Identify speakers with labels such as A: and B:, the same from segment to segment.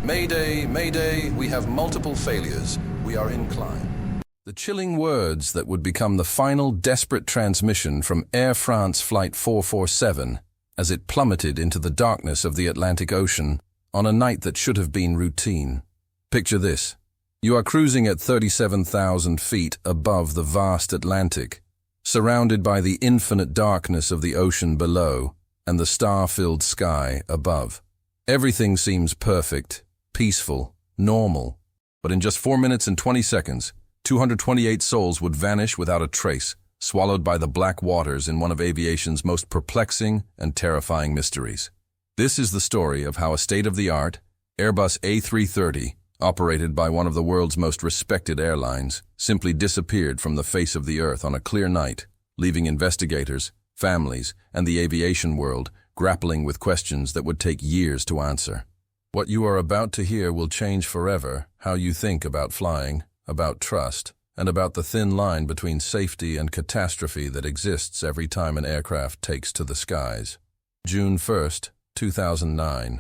A: Mayday, Mayday, we have multiple failures. We are in climb. The chilling words that would become the final desperate transmission from Air France Flight 447 as it plummeted into the darkness of the Atlantic Ocean on a night that should have been routine. Picture this. You are cruising at 37,000 feet above the vast Atlantic, surrounded by the infinite darkness of the ocean below and the star-filled sky above. Everything seems perfect, peaceful, normal, but in just 4 minutes and 20 seconds, 228 souls would vanish without a trace, swallowed by the black waters in one of aviation's most perplexing and terrifying mysteries. This is the story of how a state-of-the-art Airbus A330, operated by one of the world's most respected airlines, simply disappeared from the face of the earth on a clear night, leaving investigators, families, and the aviation world grappling with questions that would take years to answer. What you are about to hear will change forever how you think about flying, about trust, and about the thin line between safety and catastrophe that exists every time an aircraft takes to the skies. June 1st, 2009.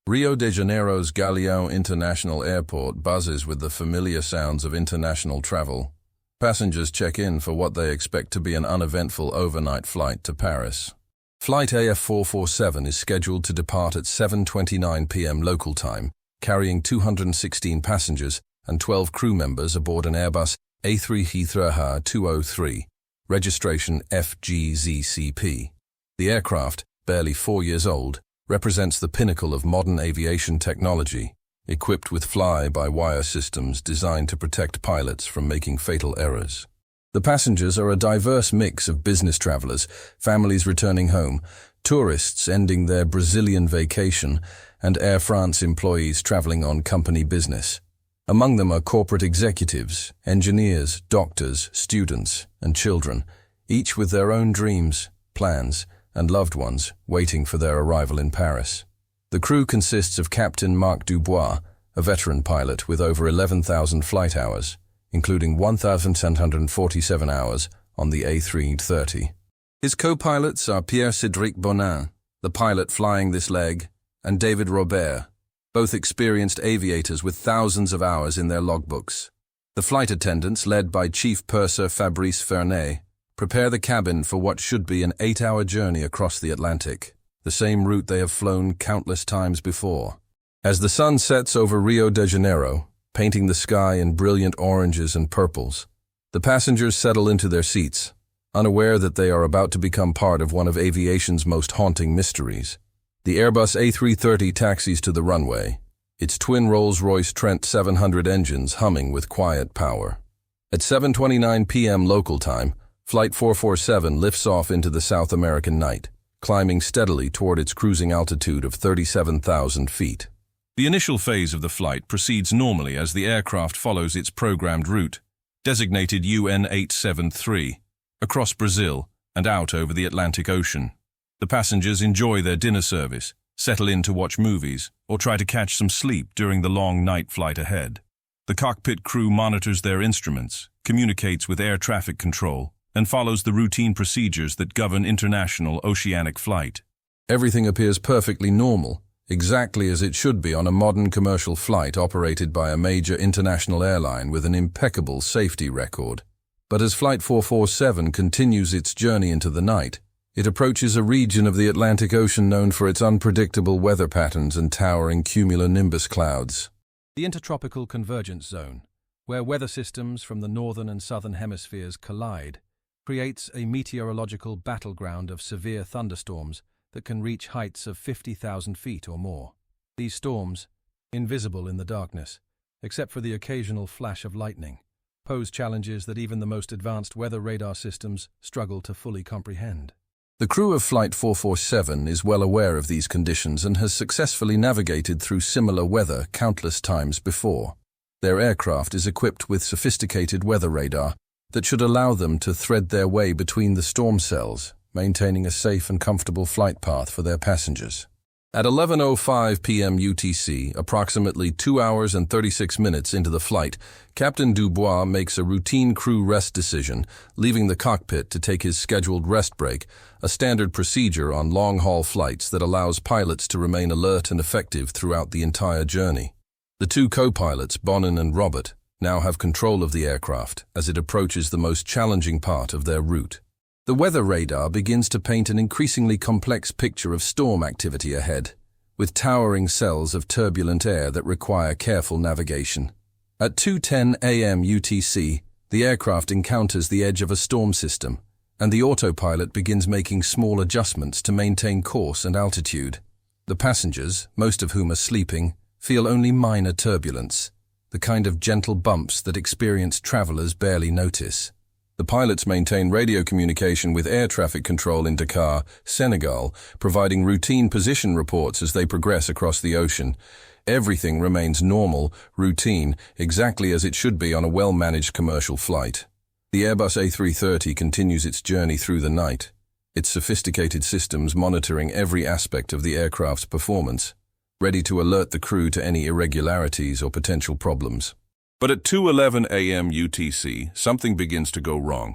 A: Rio de Janeiro's Galeão International Airport buzzes with the familiar sounds of international travel. Passengers check in for what they expect to be an uneventful overnight flight to Paris. Flight AF447 is scheduled to depart at 7:29 p.m. local time, carrying 216 passengers and 12 crew members aboard an Airbus A330-203, registration FGZCP. The aircraft, barely 4 years old, represents the pinnacle of modern aviation technology, equipped with fly-by-wire systems designed to protect pilots from making fatal errors. The passengers are a diverse mix of business travelers, families returning home, tourists ending their Brazilian vacation, and Air France employees traveling on company business. Among them are corporate executives, engineers, doctors, students, and children, each with their own dreams, plans, and loved ones waiting for their arrival in Paris. The crew consists of Captain Marc Dubois, a veteran pilot with over 11,000 flight hours, including 1,747 hours on the A330. His co-pilots are Pierre-Cédric Bonin, the pilot flying this leg, and David Robert, both experienced aviators with thousands of hours in their logbooks. The flight attendants, led by Chief Purser Fabrice Fernet, prepare the cabin for what should be an 8-hour journey across the Atlantic, the same route they have flown countless times before. As the sun sets over Rio de Janeiro, painting the sky in brilliant oranges and purples, the passengers settle into their seats, unaware that they are about to become part of one of aviation's most haunting mysteries. The Airbus A330 taxis to the runway, its twin Rolls-Royce Trent 700 engines humming with quiet power. At 7:29 p.m. local time, Flight 447 lifts off into the South American night, climbing steadily toward its cruising altitude of 37,000 feet. The initial phase of the flight proceeds normally as the aircraft follows its programmed route, designated UN 873, across Brazil and out over the Atlantic Ocean. The passengers enjoy their dinner service, settle in to watch movies, or try to catch some sleep during the long night flight ahead. The cockpit crew monitors their instruments, communicates with air traffic control, and follows the routine procedures that govern international oceanic flight. Everything appears perfectly normal, exactly as it should be on a modern commercial flight operated by a major international airline with an impeccable safety record. But as Flight 447 continues its journey into the night, it approaches a region of the Atlantic Ocean known for its unpredictable weather patterns and towering cumulonimbus clouds. The Intertropical Convergence Zone, where weather systems from the northern and southern hemispheres collide, creates a meteorological battleground of severe thunderstorms that can reach heights of 50,000 feet or more. These storms, invisible in the darkness, except for the occasional flash of lightning, pose challenges that even the most advanced weather radar systems struggle to fully comprehend. The crew of Flight 447 is well aware of these conditions and has successfully navigated through similar weather countless times before. Their aircraft is equipped with sophisticated weather radar that should allow them to thread their way between the storm cells, maintaining a safe and comfortable flight path for their passengers. At 11:05 p.m. UTC, approximately 2 hours and 36 minutes into the flight, Captain Dubois makes a routine crew rest decision, leaving the cockpit to take his scheduled rest break, a standard procedure on long-haul flights that allows pilots to remain alert and effective throughout the entire journey. The two co-pilots, Bonin and Robert, now have control of the aircraft as it approaches the most challenging part of their route. The weather radar begins to paint an increasingly complex picture of storm activity ahead, with towering cells of turbulent air that require careful navigation. At 2:10 a.m. UTC, the aircraft encounters the edge of a storm system, and the autopilot begins making small adjustments to maintain course and altitude. The passengers, most of whom are sleeping, feel only minor turbulence, the kind of gentle bumps that experienced travelers barely notice. The pilots maintain radio communication with air traffic control in Dakar, Senegal, providing routine position reports as they progress across the ocean. Everything remains normal, routine, exactly as it should be on a well-managed commercial flight. The Airbus A330 continues its journey through the night, its sophisticated systems monitoring every aspect of the aircraft's performance, ready to alert the crew to any irregularities or potential problems. But at 2:11 a.m. UTC, something begins to go wrong.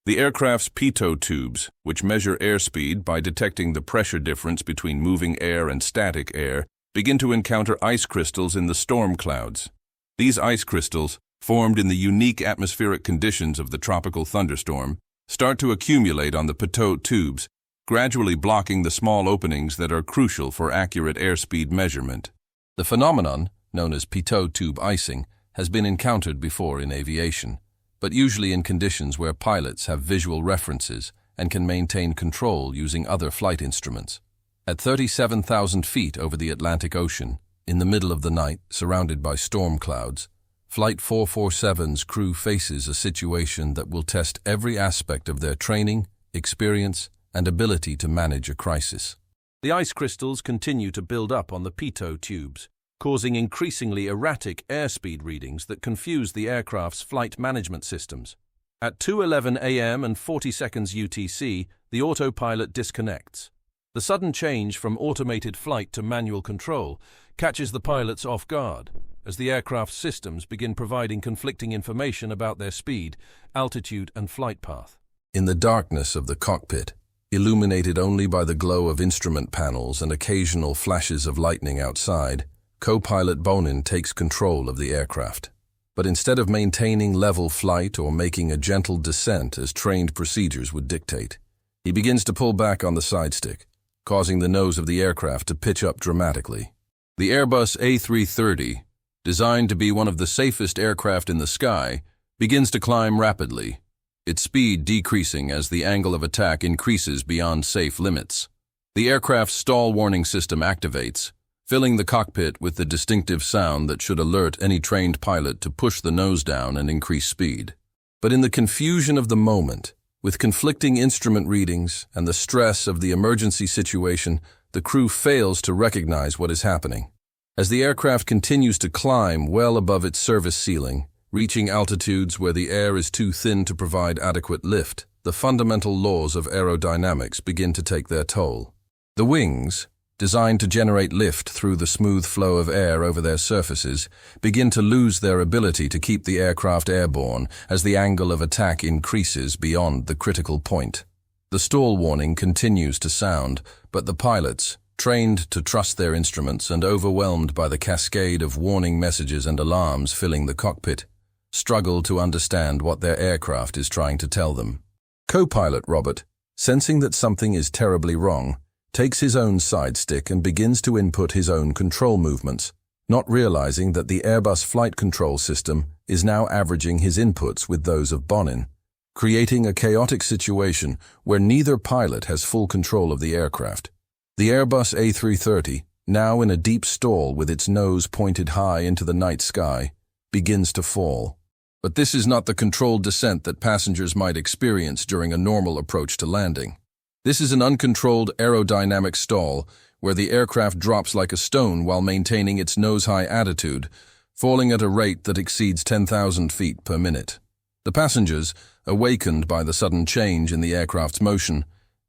A: The aircraft's pitot tubes, which measure airspeed by detecting the pressure difference between moving air and static air, begin to encounter ice crystals in the storm clouds. These ice crystals, formed in the unique atmospheric conditions of the tropical thunderstorm, start to accumulate on the pitot tubes, gradually blocking the small openings that are crucial for accurate airspeed measurement. The phenomenon, known as pitot tube icing, has been encountered before in aviation, but usually in conditions where pilots have visual references and can maintain control using other flight instruments. At 37,000 feet over the Atlantic Ocean, in the middle of the night, surrounded by storm clouds, Flight 447's crew faces a situation that will test every aspect of their training, experience, and ability to manage a crisis. The ice crystals continue to build up on the pitot tubes, causing increasingly erratic airspeed readings that confuse the aircraft's flight management systems. At 2:11 a.m. and 40 seconds UTC, the autopilot disconnects. The sudden change from automated flight to manual control catches the pilots off guard, as the aircraft's systems begin providing conflicting information about their speed, altitude, and flight path. In the darkness of the cockpit, illuminated only by the glow of instrument panels and occasional flashes of lightning outside, co-pilot Bonin takes control of the aircraft. But instead of maintaining level flight or making a gentle descent as trained procedures would dictate, he begins to pull back on the side stick, causing the nose of the aircraft to pitch up dramatically. The Airbus A330, designed to be one of the safest aircraft in the sky, begins to climb rapidly, its speed decreasing as the angle of attack increases beyond safe limits. The aircraft's stall warning system activates, filling the cockpit with the distinctive sound that should alert any trained pilot to push the nose down and increase speed. But in the confusion of the moment, with conflicting instrument readings and the stress of the emergency situation, the crew fails to recognize what is happening. As the aircraft continues to climb well above its service ceiling, reaching altitudes where the air is too thin to provide adequate lift, the fundamental laws of aerodynamics begin to take their toll. The wings, designed to generate lift through the smooth flow of air over their surfaces, begin to lose their ability to keep the aircraft airborne as the angle of attack increases beyond the critical point. The stall warning continues to sound, but the pilots, trained to trust their instruments and overwhelmed by the cascade of warning messages and alarms filling the cockpit, struggle to understand what their aircraft is trying to tell them. Co-pilot Robert, sensing that something is terribly wrong, takes his own side stick and begins to input his own control movements, not realizing that the Airbus flight control system is now averaging his inputs with those of Bonin, creating a chaotic situation where neither pilot has full control of the aircraft. The Airbus A330, now in a deep stall with its nose pointed high into the night sky, begins to fall. But this is not the controlled descent that passengers might experience during a normal approach to landing. This is an uncontrolled aerodynamic stall where the aircraft drops like a stone while maintaining its nose-high attitude, falling at a rate that exceeds 10,000 feet per minute. The passengers, awakened by the sudden change in the aircraft's motion,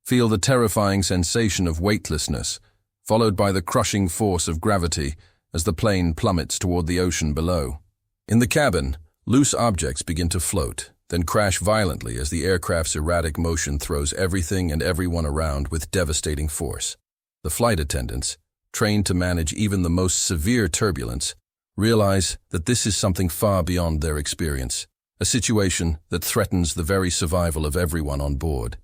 A: feel the terrifying sensation of weightlessness, followed by the crushing force of gravity as the plane plummets toward the ocean below. In the cabin, loose objects begin to float, then crash violently as the aircraft's erratic motion throws everything and everyone around with devastating force. The flight attendants, trained to manage even the most severe turbulence, realize that this is something far beyond their experience, a situation that threatens the very survival of everyone on board.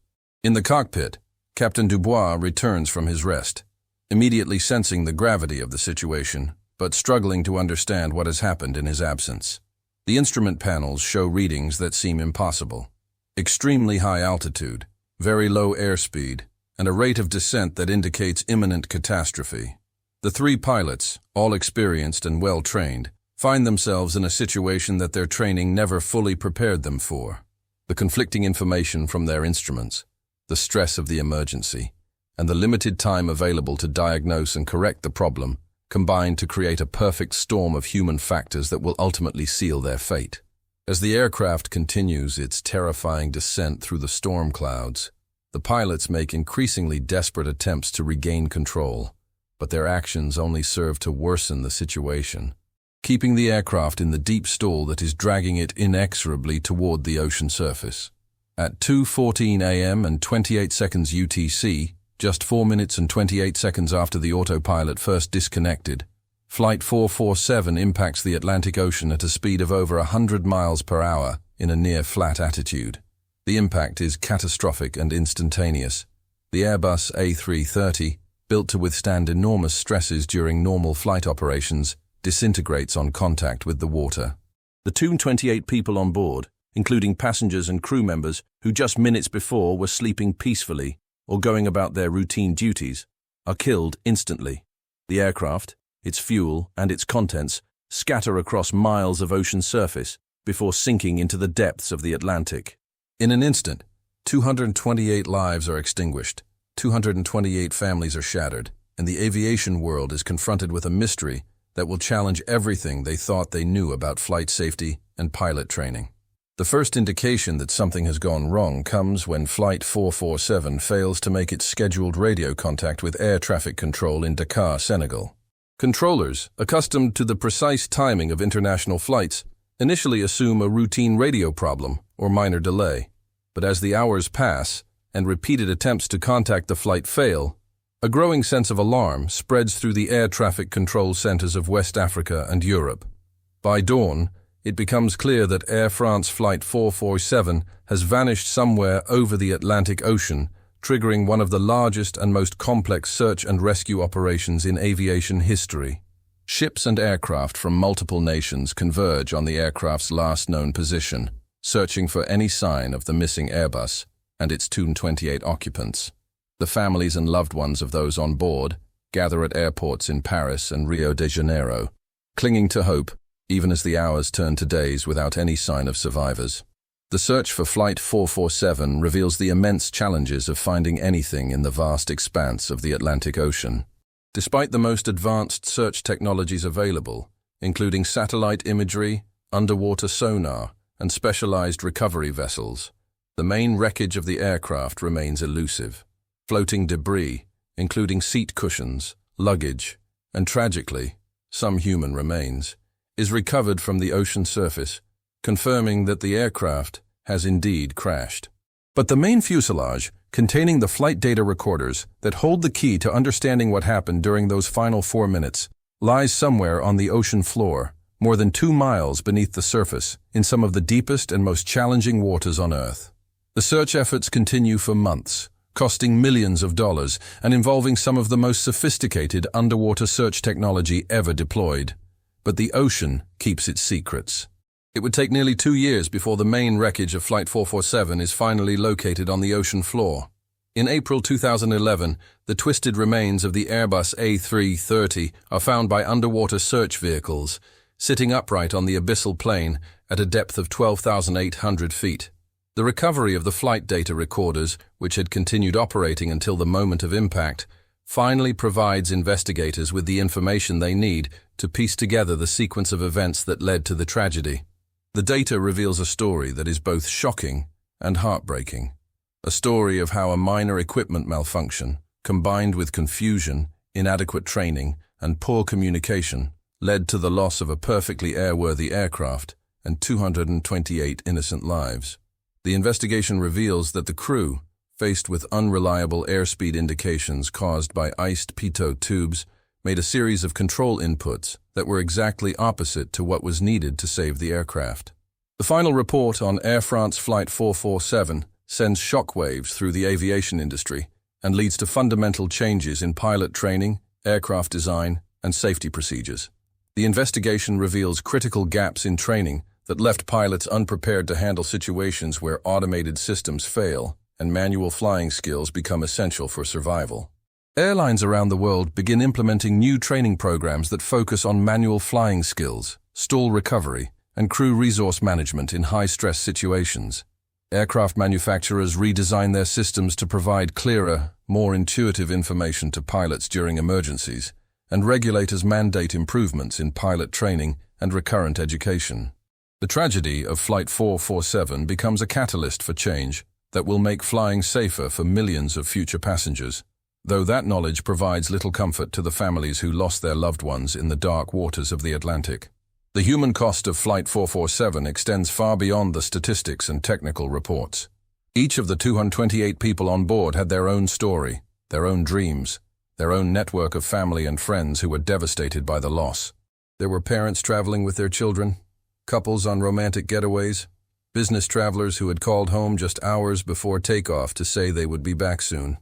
A: In the cockpit, Captain Dubois returns from his rest, immediately sensing the gravity of the situation, but struggling to understand what has happened in his absence. The instrument panels show readings that seem impossible. Extremely high altitude, very low airspeed, and a rate of descent that indicates imminent catastrophe. The three pilots, all experienced and well-trained, find themselves in a situation that their training never fully prepared them for. The conflicting information from their instruments, the stress of the emergency, and the limited time available to diagnose and correct the problem combine to create a perfect storm of human factors that will ultimately seal their fate. As the aircraft continues its terrifying descent through the storm clouds, the pilots make increasingly desperate attempts to regain control, but their actions only serve to worsen the situation, keeping the aircraft in the deep stall that is dragging it inexorably toward the ocean surface. At 2:14 a.m. and 28 seconds UTC, just 4 minutes and 28 seconds after the autopilot first disconnected, Flight 447 impacts the Atlantic Ocean at a speed of over 100 miles per hour in a near-flat attitude. The impact is catastrophic and instantaneous. The Airbus A330, built to withstand enormous stresses during normal flight operations, disintegrates on contact with the water. The 228 people on board, including passengers and crew members who just minutes before were sleeping peacefully or going about their routine duties, are killed instantly. The aircraft, its fuel, and its contents scatter across miles of ocean surface before sinking into the depths of the Atlantic. In an instant, 228 lives are extinguished, 228 families are shattered, and the aviation world is confronted with a mystery that will challenge everything they thought they knew about flight safety and pilot training. The first indication that something has gone wrong comes when Flight 447 fails to make its scheduled radio contact with air traffic control in Dakar, Senegal. Controllers, accustomed to the precise timing of international flights, initially assume a routine radio problem or minor delay. But as the hours pass and repeated attempts to contact the flight fail, a growing sense of alarm spreads through the air traffic control centers of West Africa and Europe. By dawn, it becomes clear that Air France Flight 447 has vanished somewhere over the Atlantic Ocean, triggering one of the largest and most complex search and rescue operations in aviation history. Ships and aircraft from multiple nations converge on the aircraft's last known position, searching for any sign of the missing Airbus and its 228 occupants. The families and loved ones of those on board gather at airports in Paris and Rio de Janeiro, clinging to hope even as the hours turn to days without any sign of survivors. The search for Flight 447 reveals the immense challenges of finding anything in the vast expanse of the Atlantic Ocean. Despite the most advanced search technologies available, including satellite imagery, underwater sonar, and specialized recovery vessels, the main wreckage of the aircraft remains elusive. Floating debris, including seat cushions, luggage, and tragically, some human remains, is recovered from the ocean surface, confirming that the aircraft has indeed crashed. But the main fuselage, containing the flight data recorders that hold the key to understanding what happened during those final 4 minutes, lies somewhere on the ocean floor, more than 2 miles beneath the surface, in some of the deepest and most challenging waters on Earth. The search efforts continue for months, costing millions of dollars and involving some of the most sophisticated underwater search technology ever deployed. But the ocean keeps its secrets. It would take nearly 2 years before the main wreckage of Flight 447 is finally located on the ocean floor. In April 2011, the twisted remains of the Airbus A330 are found by underwater search vehicles, sitting upright on the abyssal plain at a depth of 12,800 feet. The recovery of the flight data recorders, which had continued operating until the moment of impact, finally provides investigators with the information they need to piece together the sequence of events that led to the tragedy. The data reveals a story that is both shocking and heartbreaking. A story of how a minor equipment malfunction, combined with confusion, inadequate training, and poor communication, led to the loss of a perfectly airworthy aircraft and 228 innocent lives. The investigation reveals that the crew, faced with unreliable airspeed indications caused by iced pitot tubes, made a series of control inputs that were exactly opposite to what was needed to save the aircraft. The final report on Air France Flight 447 sends shockwaves through the aviation industry and leads to fundamental changes in pilot training, aircraft design, and safety procedures. The investigation reveals critical gaps in training that left pilots unprepared to handle situations where automated systems fail and manual flying skills become essential for survival. Airlines around the world begin implementing new training programs that focus on manual flying skills, stall recovery, and crew resource management in high-stress situations. Aircraft manufacturers redesign their systems to provide clearer, more intuitive information to pilots during emergencies, and regulators mandate improvements in pilot training and recurrent education. The tragedy of Flight 447 becomes a catalyst for change that will make flying safer for millions of future passengers, though that knowledge provides little comfort to the families who lost their loved ones in the dark waters of the Atlantic. The human cost of Flight 447 extends far beyond the statistics and technical reports. Each of the 228 people on board had their own story, their own dreams, their own network of family and friends who were devastated by the loss. There were parents traveling with their children, couples on romantic getaways, business travelers who had called home just hours before takeoff to say they would be back soon.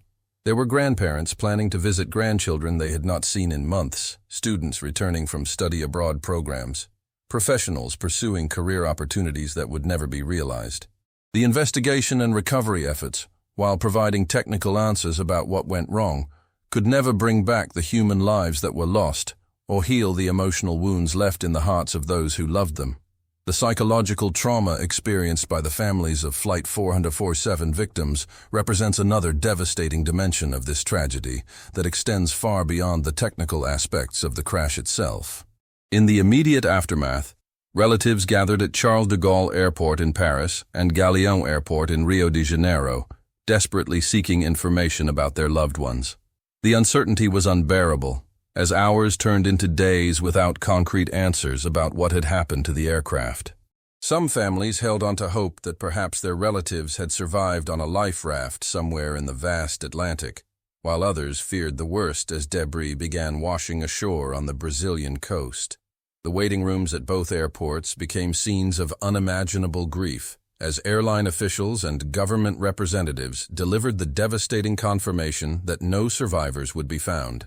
A: There were grandparents planning to visit grandchildren they had not seen in months, students returning from study abroad programs, professionals pursuing career opportunities that would never be realized. The investigation and recovery efforts, while providing technical answers about what went wrong, could never bring back the human lives that were lost or heal the emotional wounds left in the hearts of those who loved them. The psychological trauma experienced by the families of Flight 447 victims represents another devastating dimension of this tragedy that extends far beyond the technical aspects of the crash itself. In the immediate aftermath, relatives gathered at Charles de Gaulle Airport in Paris and Galeão Airport in Rio de Janeiro, desperately seeking information about their loved ones. The uncertainty was unbearable, as hours turned into days without concrete answers about what had happened to the aircraft. Some families held on to hope that perhaps their relatives had survived on a life raft somewhere in the vast Atlantic, while others feared the worst as debris began washing ashore on the Brazilian coast. The waiting rooms at both airports became scenes of unimaginable grief as airline officials and government representatives delivered the devastating confirmation that no survivors would be found.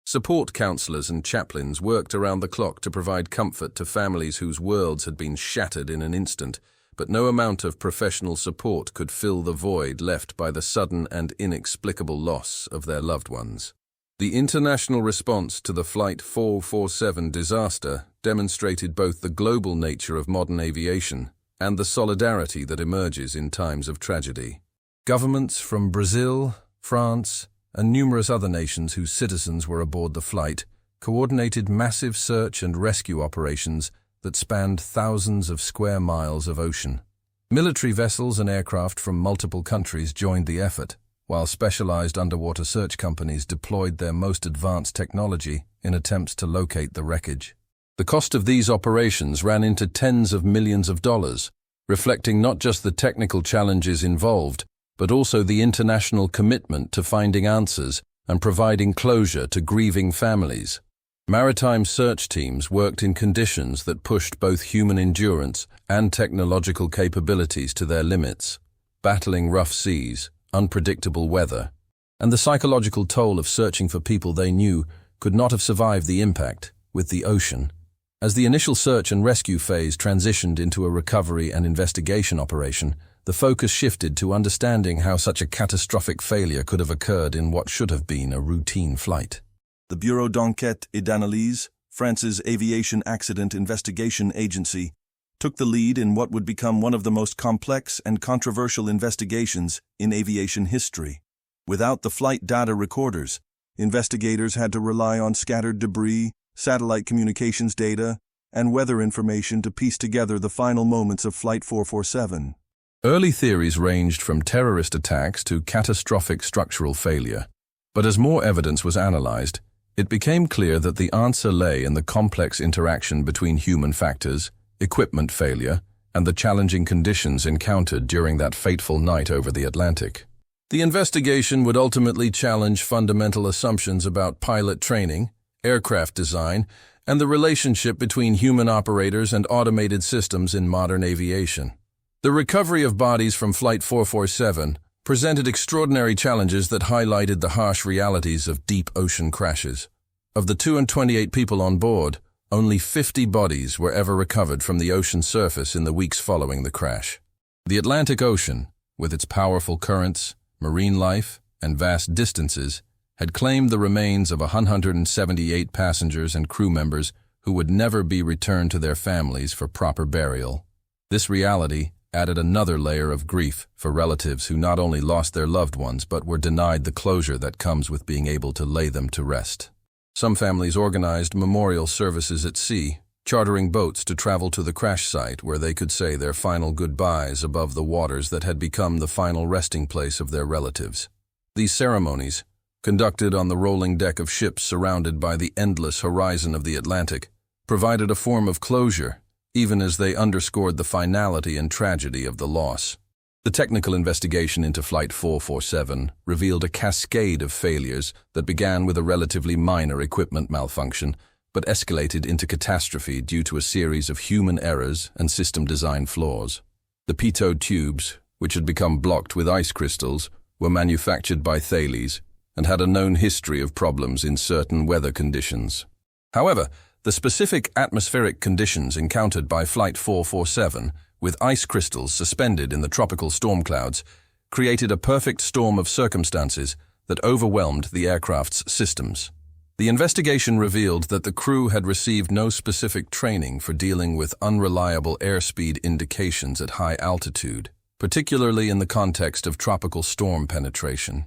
A: Support counselors and chaplains worked around the clock to provide comfort to families whose worlds had been shattered in an instant, but no amount of professional support could fill the void left by the sudden and inexplicable loss of their loved ones. The international response to the Flight 447 disaster demonstrated both the global nature of modern aviation and the solidarity that emerges in times of tragedy. Governments from Brazil, France, and numerous other nations whose citizens were aboard the flight coordinated massive search and rescue operations that spanned thousands of square miles of ocean. Military vessels and aircraft from multiple countries joined the effort, while specialized underwater search companies deployed their most advanced technology in attempts to locate the wreckage. The cost of these operations ran into tens of millions of dollars, reflecting not just the technical challenges involved, but also the international commitment to finding answers and providing closure to grieving families. Maritime search teams worked in conditions that pushed both human endurance and technological capabilities to their limits, battling rough seas, unpredictable weather, and the psychological toll of searching for people they knew could not have survived the impact with the ocean. As the initial search and rescue phase transitioned into a recovery and investigation operation, the focus shifted to understanding how such a catastrophic failure could have occurred in what should have been a routine flight.
B: The Bureau d'Enquête et d'Analyse, France's aviation accident investigation agency, took the lead in what would become one of the most complex and controversial investigations in aviation history. Without the flight data recorders, investigators had to rely on scattered debris, satellite communications data, and weather information to piece together the final moments of Flight 447.
A: Early theories ranged from terrorist attacks to catastrophic structural failure, but as more evidence was analyzed, it became clear that the answer lay in the complex interaction between human factors, equipment failure, and the challenging conditions encountered during that fateful night over the Atlantic. The investigation would ultimately challenge fundamental assumptions about pilot training, aircraft design, and the relationship between human operators and automated systems in modern aviation. The recovery of bodies from Flight 447 presented extraordinary challenges that highlighted the harsh realities of deep ocean crashes. Of the 228 people on board, only 50 bodies were ever recovered from the ocean surface in the weeks following the crash. The Atlantic Ocean, with its powerful currents, marine life, and vast distances, had claimed the remains of 178 passengers and crew members who would never be returned to their families for proper burial. This reality added another layer of grief for relatives who not only lost their loved ones but were denied the closure that comes with being able to lay them to rest. Some families organized memorial services at sea, chartering boats to travel to the crash site where they could say their final goodbyes above the waters that had become the final resting place of their relatives. These ceremonies, conducted on the rolling deck of ships surrounded by the endless horizon of the Atlantic, provided a form of closure, even as they underscored the finality and tragedy of the loss. The technical investigation into Flight 447 revealed a cascade of failures that began with a relatively minor equipment malfunction, but escalated into catastrophe due to a series of human errors and system design flaws. The pitot tubes, which had become blocked with ice crystals, were manufactured by Thales and had a known history of problems in certain weather conditions. However, the specific atmospheric conditions encountered by Flight 447, with ice crystals suspended in the tropical storm clouds, created a perfect storm of circumstances that overwhelmed the aircraft's systems. The investigation revealed that the crew had received no specific training for dealing with unreliable airspeed indications at high altitude, particularly in the context of tropical storm penetration.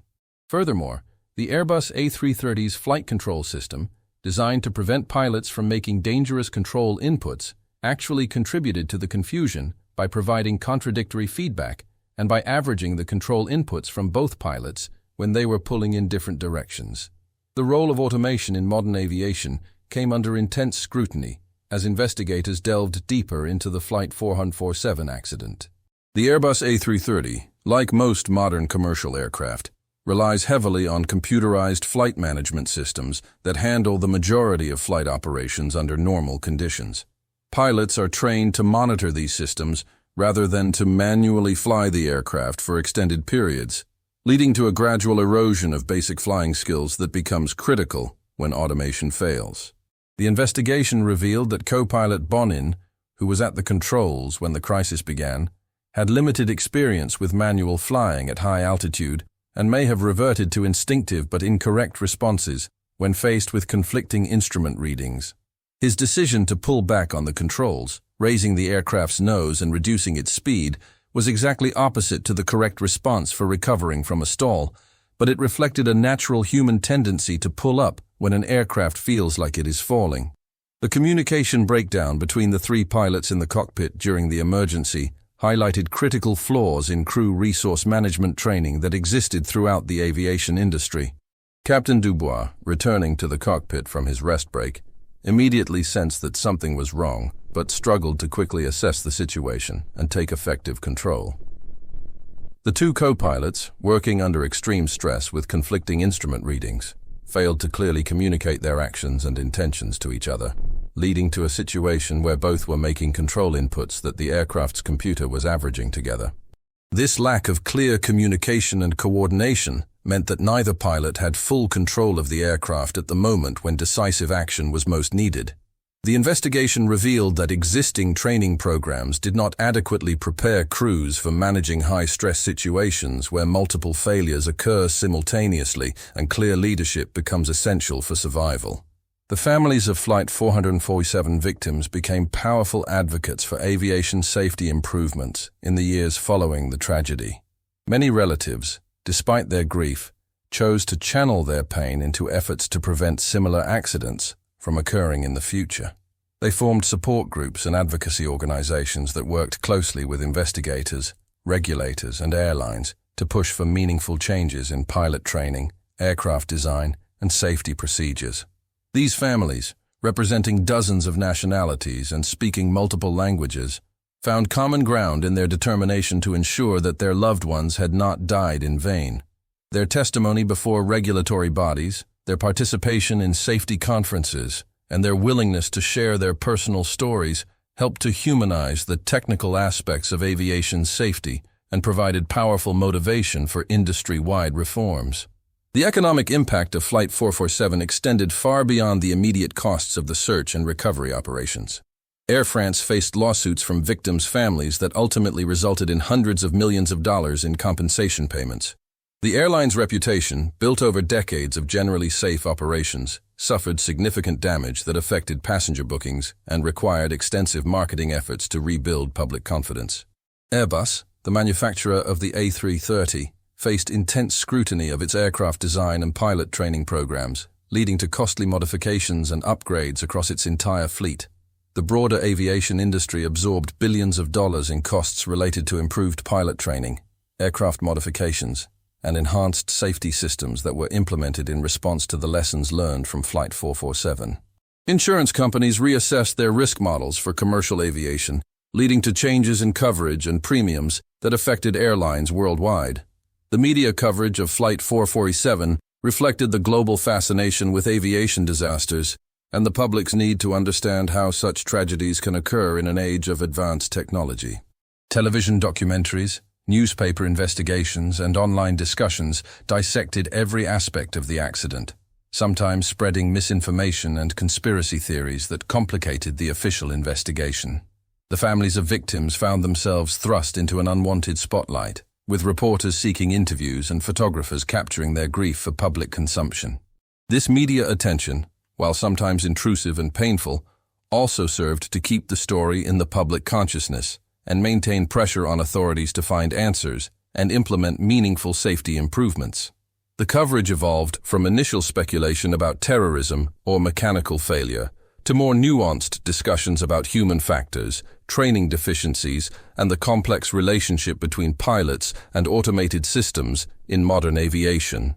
A: Furthermore, the Airbus A330's flight control system, designed to prevent pilots from making dangerous control inputs, actually contributed to the confusion by providing contradictory feedback and by averaging the control inputs from both pilots when they were pulling in different directions. The role of automation in modern aviation came under intense scrutiny as investigators delved deeper into the Flight 447 accident. The Airbus A330, like most modern commercial aircraft, relies heavily on computerized flight management systems that handle the majority of flight operations under normal conditions. Pilots are trained to monitor these systems rather than to manually fly the aircraft for extended periods, leading to a gradual erosion of basic flying skills that becomes critical when automation fails. The investigation revealed that co-pilot Bonin, who was at the controls when the crisis began, had limited experience with manual flying at high altitude and may have reverted to instinctive but incorrect responses when faced with conflicting instrument readings. His decision to pull back on the controls, raising the aircraft's nose and reducing its speed, was exactly opposite to the correct response for recovering from a stall, but it reflected a natural human tendency to pull up when an aircraft feels like it is falling. The communication breakdown between the three pilots in the cockpit during the emergency highlighted critical flaws in crew resource management training that existed throughout the aviation industry. Captain Dubois, returning to the cockpit from his rest break, immediately sensed that something was wrong, but struggled to quickly assess the situation and take effective control. The two co-pilots, working under extreme stress with conflicting instrument readings, failed to clearly communicate their actions and intentions to each other, leading to a situation where both were making control inputs that the aircraft's computer was averaging together. This lack of clear communication and coordination meant that neither pilot had full control of the aircraft at the moment when decisive action was most needed. The investigation revealed that existing training programs did not adequately prepare crews for managing high-stress situations where multiple failures occur simultaneously and clear leadership becomes essential for survival. The families of Flight 447 victims became powerful advocates for aviation safety improvements in the years following the tragedy. Many relatives, despite their grief, chose to channel their pain into efforts to prevent similar accidents from occurring in the future. They formed support groups and advocacy organizations that worked closely with investigators, regulators, and airlines to push for meaningful changes in pilot training, aircraft design, and safety procedures. These families, representing dozens of nationalities and speaking multiple languages, found common ground in their determination to ensure that their loved ones had not died in vain. Their testimony before regulatory bodies, their participation in safety conferences, and their willingness to share their personal stories helped to humanize the technical aspects of aviation safety and provided powerful motivation for industry-wide reforms. The economic impact of Flight 447 extended far beyond the immediate costs of the search and recovery operations. Air France faced lawsuits from victims' families that ultimately resulted in hundreds of millions of dollars in compensation payments. The airline's reputation, built over decades of generally safe operations, suffered significant damage that affected passenger bookings and required extensive marketing efforts to rebuild public confidence. Airbus, the manufacturer of the A330, faced intense scrutiny of its aircraft design and pilot training programs, leading to costly modifications and upgrades across its entire fleet. The broader aviation industry absorbed billions of dollars in costs related to improved pilot training, aircraft modifications, and enhanced safety systems that were implemented in response to the lessons learned from Flight 447. Insurance companies reassessed their risk models for commercial aviation, leading to changes in coverage and premiums that affected airlines worldwide. The media coverage of Flight 447 reflected the global fascination with aviation disasters and the public's need to understand how such tragedies can occur in an age of advanced technology. Television documentaries, newspaper investigations, and online discussions dissected every aspect of the accident, sometimes spreading misinformation and conspiracy theories that complicated the official investigation. The families of victims found themselves thrust into an unwanted spotlight, with reporters seeking interviews and photographers capturing their grief for public consumption. This media attention, while sometimes intrusive and painful, also served to keep the story in the public consciousness and maintain pressure on authorities to find answers and implement meaningful safety improvements. The coverage evolved from initial speculation about terrorism or mechanical failure to more nuanced discussions about human factors, training deficiencies, and the complex relationship between pilots and automated systems in modern aviation.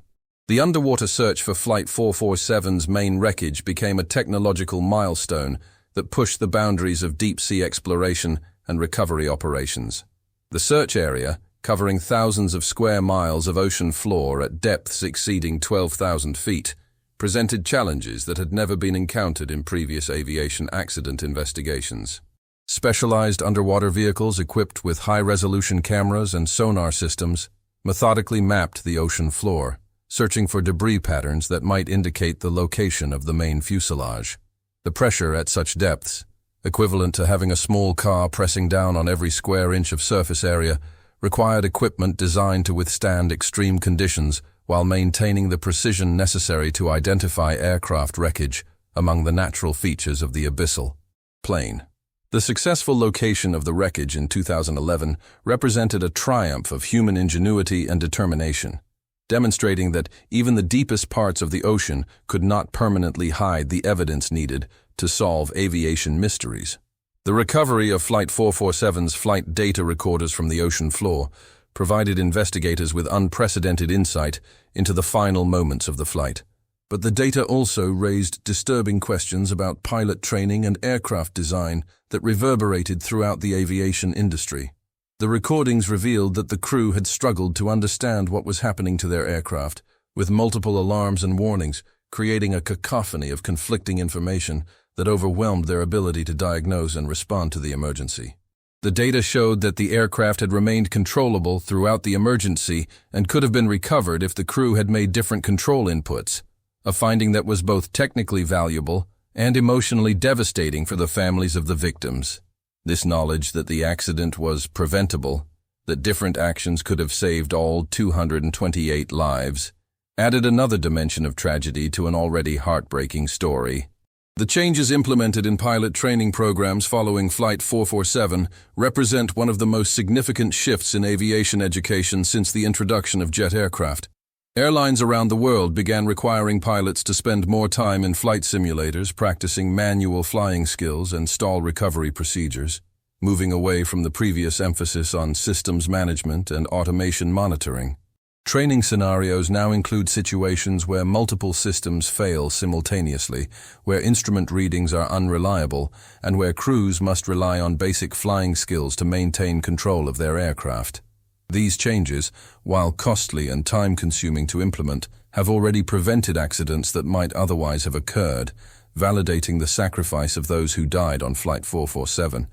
A: The underwater search for Flight 447's main wreckage became a technological milestone that pushed the boundaries of deep-sea exploration and recovery operations. The search area, covering thousands of square miles of ocean floor at depths exceeding 12,000 feet, presented challenges that had never been encountered in previous aviation accident investigations. Specialized underwater vehicles equipped with high-resolution cameras and sonar systems methodically mapped the ocean floor, searching for debris patterns that might indicate the location of the main fuselage. The pressure at such depths, equivalent to having a small car pressing down on every square inch of surface area, required equipment designed to withstand extreme conditions while maintaining the precision necessary to identify aircraft wreckage among the natural features of the abyssal plain. The successful location of the wreckage in 2011 represented a triumph of human ingenuity and determination, demonstrating that even the deepest parts of the ocean could not permanently hide the evidence needed to solve aviation mysteries. The recovery of Flight 447's flight data recorders from the ocean floor provided investigators with unprecedented insight into the final moments of the flight. But the data also raised disturbing questions about pilot training and aircraft design that reverberated throughout the aviation industry. The recordings revealed that the crew had struggled to understand what was happening to their aircraft, with multiple alarms and warnings, creating a cacophony of conflicting information that overwhelmed their ability to diagnose and respond to the emergency. The data showed that the aircraft had remained controllable throughout the emergency and could have been recovered if the crew had made different control inputs, a finding that was both technically valuable and emotionally devastating for the families of the victims. This knowledge that the accident was preventable, that different actions could have saved all 228 lives, added another dimension of tragedy to an already heartbreaking story. The changes implemented in pilot training programs following Flight 447 represent one of the most significant shifts in aviation education since the introduction of jet aircraft. Airlines around the world began requiring pilots to spend more time in flight simulators practicing manual flying skills and stall recovery procedures, moving away from the previous emphasis on systems management and automation monitoring. Training scenarios now include situations where multiple systems fail simultaneously, where instrument readings are unreliable, and where crews must rely on basic flying skills to maintain control of their aircraft. These changes, while costly and time-consuming to implement, have already prevented accidents that might otherwise have occurred, validating the sacrifice of those who died on Flight 447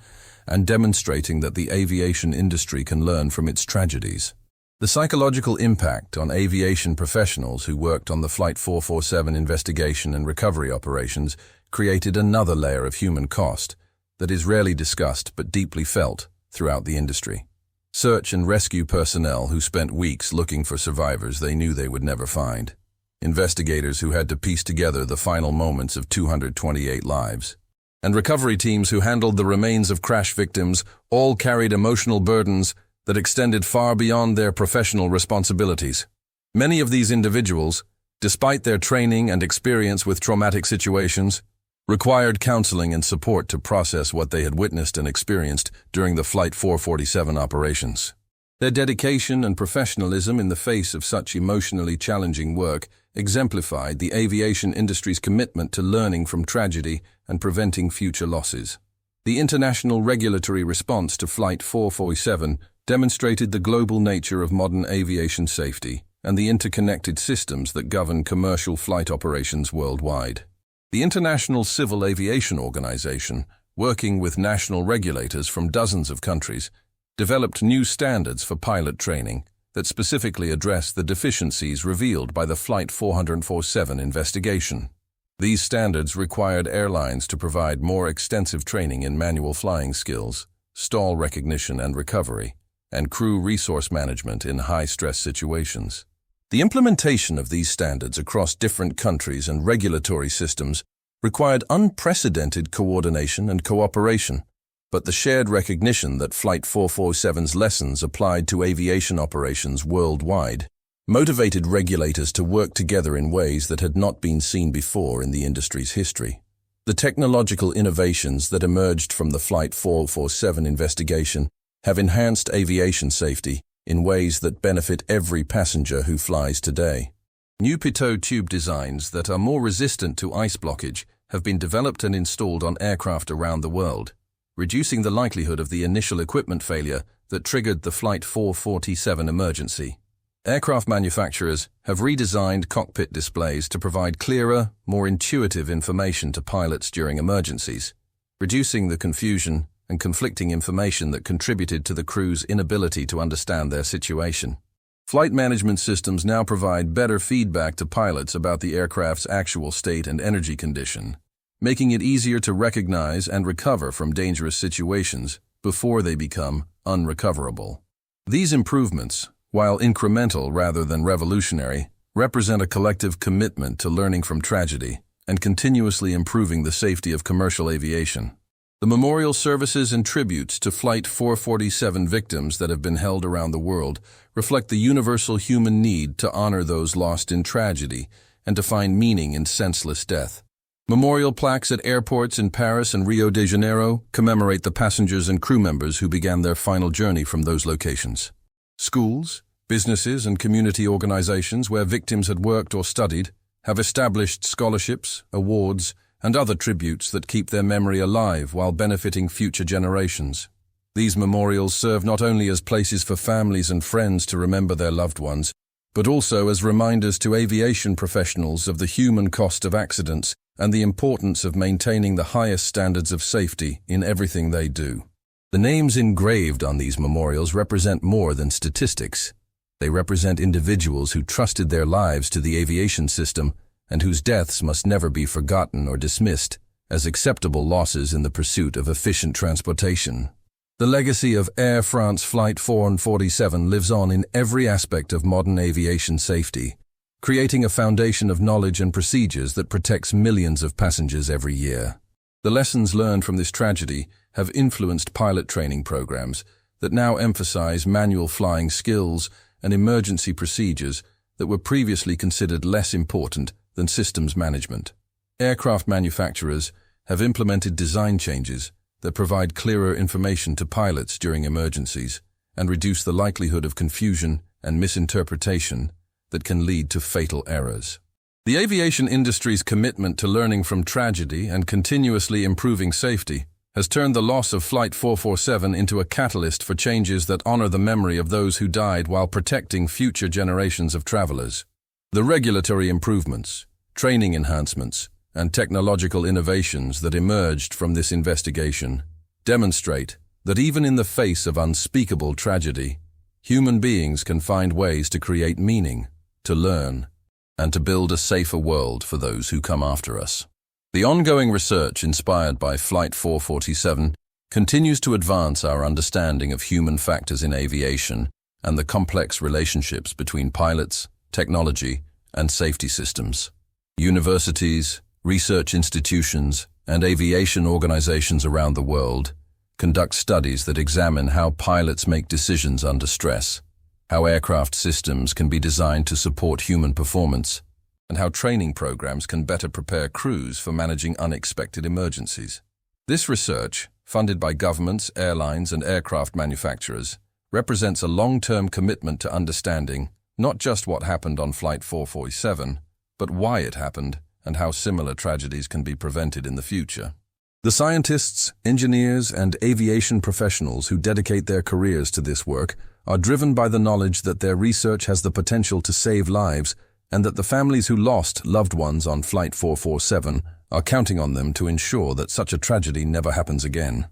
A: and demonstrating that the aviation industry can learn from its tragedies. The psychological impact on aviation professionals who worked on the Flight 447 investigation and recovery operations created another layer of human cost that is rarely discussed but deeply felt throughout the industry. Search and rescue personnel who spent weeks looking for survivors they knew they would never find. Investigators who had to piece together the final moments of 228 lives. And recovery teams who handled the remains of crash victims all carried emotional burdens that extended far beyond their professional responsibilities. Many of these individuals, despite their training and experience with traumatic situations, required counseling and support to process what they had witnessed and experienced during the Flight 447 operations. Their dedication and professionalism in the face of such emotionally challenging work exemplified the aviation industry's commitment to learning from tragedy and preventing future losses. The international regulatory response to Flight 447 demonstrated the global nature of modern aviation safety and the interconnected systems that govern commercial flight operations worldwide. The International Civil Aviation Organization, working with national regulators from dozens of countries, developed new standards for pilot training that specifically address the deficiencies revealed by the Flight 447 investigation. These standards required airlines to provide more extensive training in manual flying skills, stall recognition and recovery, and crew resource management in high-stress situations. The implementation of these standards across different countries and regulatory systems required unprecedented coordination and cooperation, but the shared recognition that Flight 447's lessons applied to aviation operations worldwide motivated regulators to work together in ways that had not been seen before in the industry's history. The technological innovations that emerged from the Flight 447 investigation have enhanced aviation safety in ways that benefit every passenger who flies today. New pitot tube designs that are more resistant to ice blockage have been developed and installed on aircraft around the world, reducing the likelihood of the initial equipment failure that triggered the Flight 447 emergency. Aircraft manufacturers have redesigned cockpit displays to provide clearer, more intuitive information to pilots during emergencies, reducing the confusion and conflicting information that contributed to the crew's inability to understand their situation. Flight management systems now provide better feedback to pilots about the aircraft's actual state and energy condition, making it easier to recognize and recover from dangerous situations before they become unrecoverable. These improvements, while incremental rather than revolutionary, represent a collective commitment to learning from tragedy and continuously improving the safety of commercial aviation. The memorial services and tributes to Flight 447 victims that have been held around the world reflect the universal human need to honor those lost in tragedy and to find meaning in senseless death. Memorial plaques at airports in Paris and Rio de Janeiro commemorate the passengers and crew members who began their final journey from those locations. Schools, businesses, and community organizations where victims had worked or studied have established scholarships, awards, and other tributes that keep their memory alive while benefiting future generations. These memorials serve not only as places for families and friends to remember their loved ones, but also as reminders to aviation professionals of the human cost of accidents and the importance of maintaining the highest standards of safety in everything they do. The names engraved on these memorials represent more than statistics. They represent individuals who trusted their lives to the aviation system and whose deaths must never be forgotten or dismissed as acceptable losses in the pursuit of efficient transportation. The legacy of Air France Flight 447 lives on in every aspect of modern aviation safety, creating a foundation of knowledge and procedures that protects millions of passengers every year. The lessons learned from this tragedy have influenced pilot training programs that now emphasize manual flying skills and emergency procedures that were previously considered less important than systems management. Aircraft manufacturers have implemented design changes that provide clearer information to pilots during emergencies and reduce the likelihood of confusion and misinterpretation that can lead to fatal errors. The aviation industry's commitment to learning from tragedy and continuously improving safety has turned the loss of Flight 447 into a catalyst for changes that honor the memory of those who died while protecting future generations of travelers. The regulatory improvements, training enhancements, and technological innovations that emerged from this investigation demonstrate that even in the face of unspeakable tragedy, human beings can find ways to create meaning, to learn, and to build a safer world for those who come after us. The ongoing research inspired by Flight 447 continues to advance our understanding of human factors in aviation and the complex relationships between pilots, technology, and safety systems. Universities, research institutions, and aviation organizations around the world conduct studies that examine how pilots make decisions under stress, how aircraft systems can be designed to support human performance, and how training programs can better prepare crews for managing unexpected emergencies. This research, funded by governments, airlines, and aircraft manufacturers, represents a long-term commitment to understanding not just what happened on Flight 447, but why it happened and how similar tragedies can be prevented in the future. The scientists, engineers, and aviation professionals who dedicate their careers to this work are driven by the knowledge that their research has the potential to save lives and that the families who lost loved ones on Flight 447 are counting on them to ensure that such a tragedy never happens again.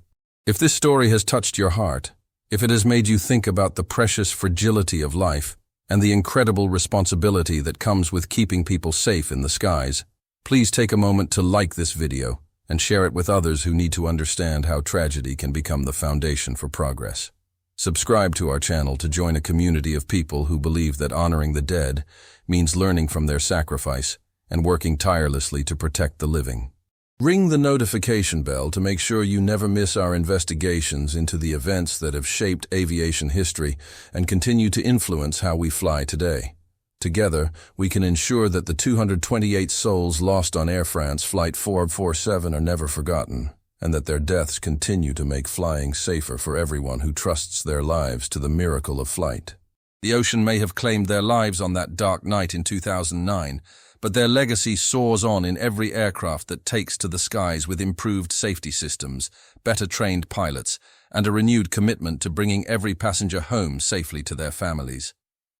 A: If this story has touched your heart, if it has made you think about the precious fragility of life and the incredible responsibility that comes with keeping people safe in the skies, please take a moment to like this video and share it with others who need to understand how tragedy can become the foundation for progress. Subscribe to our channel to join a community of people who believe that honoring the dead means learning from their sacrifice and working tirelessly to protect the living. Ring the notification bell to make sure you never miss our investigations into the events that have shaped aviation history and continue to influence how we fly today. Together, we can ensure that the 228 souls lost on Air France Flight 447 are never forgotten, and that their deaths continue to make flying safer for everyone who trusts their lives to the miracle of flight. The ocean may have claimed their lives on that dark night in 2009, but their legacy soars on in every aircraft that takes to the skies with improved safety systems, better trained pilots, and a renewed commitment to bringing every passenger home safely to their families.